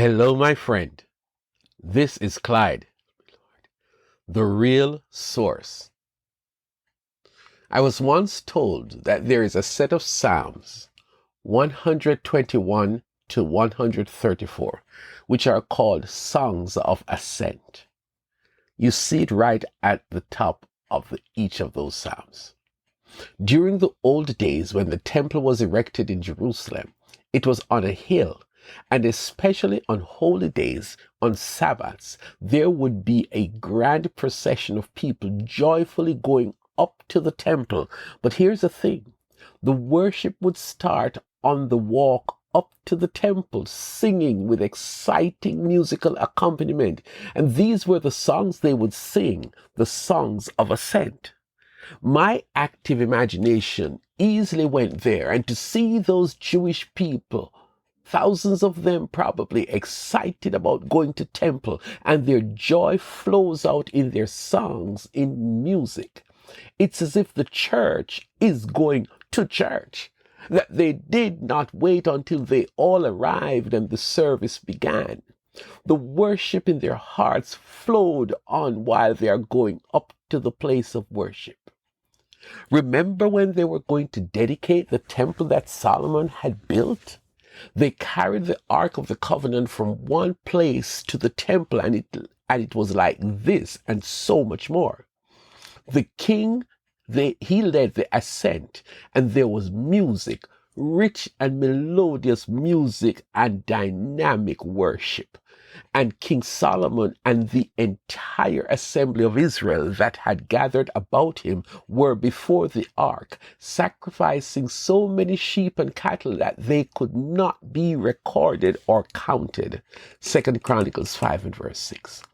Hello, my friend. This is Clyde, the real source. I was once told that there is a set of Psalms 121 to 134, which are called songs of ascent. You see it right at the top of each of those Psalms. During the old days when the temple was erected in Jerusalem, it was on a hill. And especially on holy days, on Sabbaths, there would be a grand procession of people joyfully going up to the temple. But here's the thing. The worship would start on the walk up to the temple, singing with exciting musical accompaniment. And these were the songs they would sing, the songs of ascent. My active imagination easily went there, and to see those Jewish people, thousands of them probably excited about going to temple, and their joy flows out in their songs, in music. It's as if the church is going to church, that they did not wait until they all arrived and the service began. The worship in their hearts flowed on while they are going up to the place of worship. Remember when they were going to dedicate the temple that Solomon had built? They carried the Ark of the Covenant from one place to the temple, and it was like this and so much more. The king, he led the ascent, and there was music, rich and melodious music and dynamic worship. And King Solomon and the entire assembly of Israel that had gathered about him were before the ark, sacrificing so many sheep and cattle that they could not be recorded or counted. 2 Chronicles 5 and verse 6.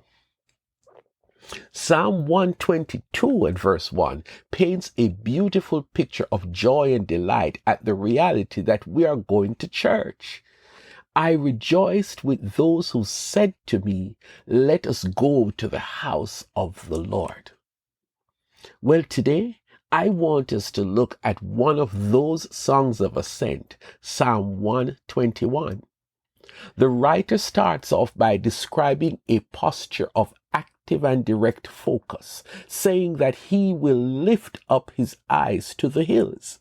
Psalm 122 and verse 1 paints a beautiful picture of joy and delight at the reality that we are going to church. I rejoiced with those who said to me, "Let us go to the house of the Lord." Well, today, I want us to look at one of those songs of ascent, Psalm 121. The writer starts off by describing a posture of active and direct focus, saying that he will lift up his eyes to the hills.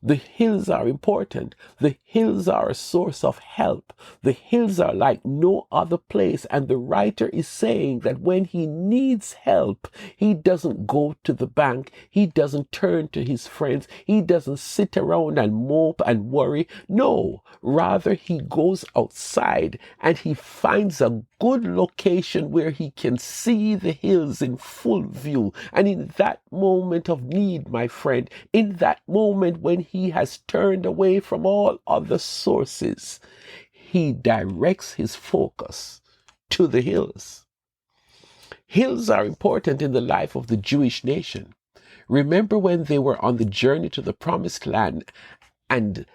The hills are important. The hills are a source of help. The hills are like no other place. And the writer is saying that when he needs help, he doesn't go to the bank. He doesn't turn to his friends. He doesn't sit around and mope and worry. No, rather he goes outside and he finds a good location where he can see the hills in full view. And in that moment of need, my friend, in that moment when he has turned away from all other sources, he directs his focus to the hills. Hills are important in the life of the Jewish nation. Remember when they were on the journey to the promised land and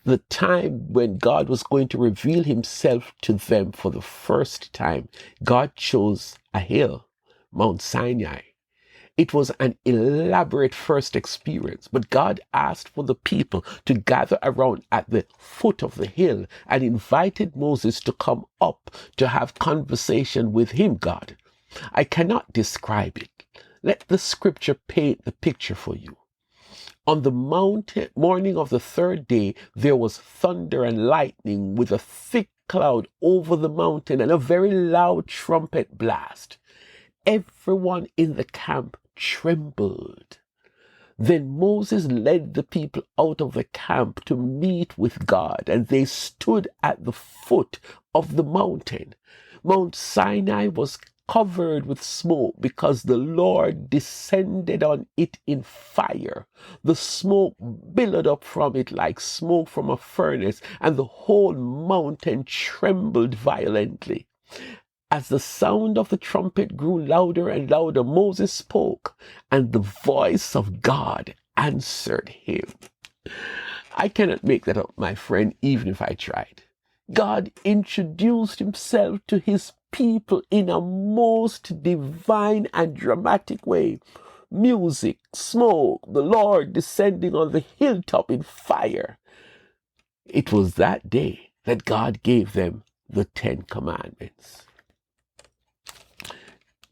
the time when God was going to reveal himself to them for the first time, God chose a hill, Mount Sinai. It was an elaborate first experience, but God asked for the people to gather around at the foot of the hill and invited Moses to come up to have conversation with him, God. I cannot describe it. Let the scripture paint the picture for you. On the morning of the third day, there was thunder and lightning with a thick cloud over the mountain and a very loud trumpet blast. Everyone in the camp trembled. Then Moses led the people out of the camp to meet with God, and they stood at the foot of the mountain. Mount Sinai was covered with smoke because the Lord descended on it in fire. The smoke billowed up from it like smoke from a furnace, and the whole mountain trembled violently. As the sound of the trumpet grew louder and louder, Moses spoke, and the voice of God answered him. I cannot make that up, my friend, even if I tried. God introduced himself to his people in a most divine and dramatic way. Music, smoke, the Lord descending on the hilltop in fire. It was that day that God gave them the 10 Commandments.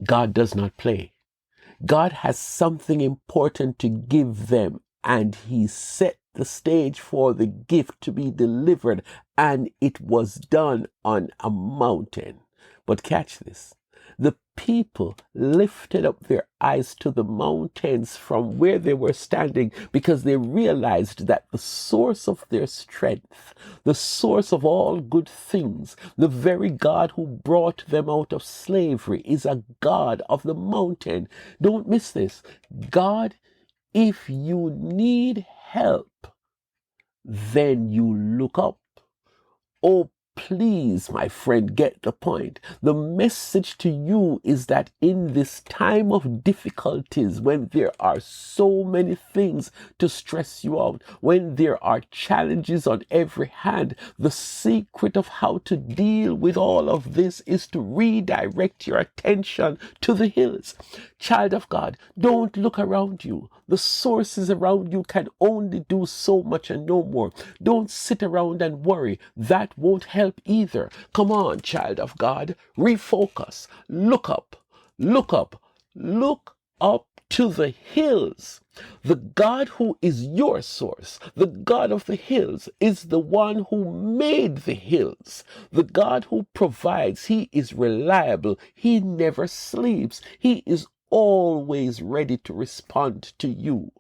God does not play. God has something important to give them, and he set the stage for the gift to be delivered, and it was done on a mountain. But catch this. The people lifted up their eyes to the mountains from where they were standing because they realized that the source of their strength, the source of all good things, the very God who brought them out of slavery is a God of the mountain. Don't miss this. God, if you need help, then you look up. Oh, please, my friend, get the point. The message to you is that in this time of difficulties, when there are so many things to stress you out, when there are challenges on every hand, the secret of how to deal with all of this is to redirect your attention to the hills. Child of God, don't look around you. The sources around you can only do so much and no more. Don't sit around and worry. That won't help either. Come on, child of God, refocus. Look up, look up, look up to the hills. The God who is your source, the God of the hills, is the one who made the hills. The God who provides, he is reliable. He never sleeps. He is always ready to respond to you.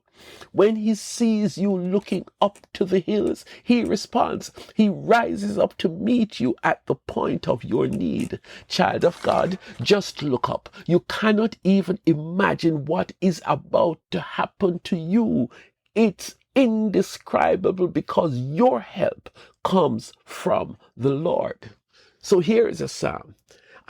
When he sees you looking up to the hills, he responds. He rises up to meet you at the point of your need. Child of God, just look up. You cannot even imagine what is about to happen to you. It's indescribable because your help comes from the Lord. So here is a psalm.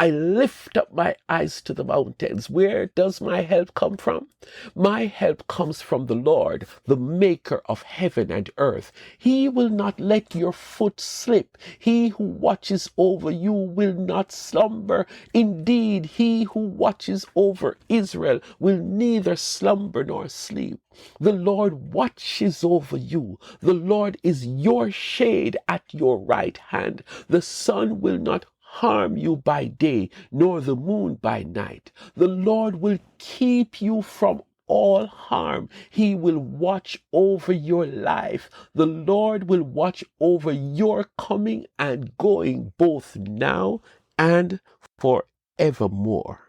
I lift up my eyes to the mountains. Where does my help come from? My help comes from the Lord, the maker of heaven and earth. He will not let your foot slip. He who watches over you will not slumber. Indeed, he who watches over Israel will neither slumber nor sleep. The Lord watches over you. The Lord is your shade at your right hand. The sun will not harm you by day, nor the moon by night. The Lord will keep you from all harm. He will watch over your life. The Lord will watch over your coming and going, both now and forevermore.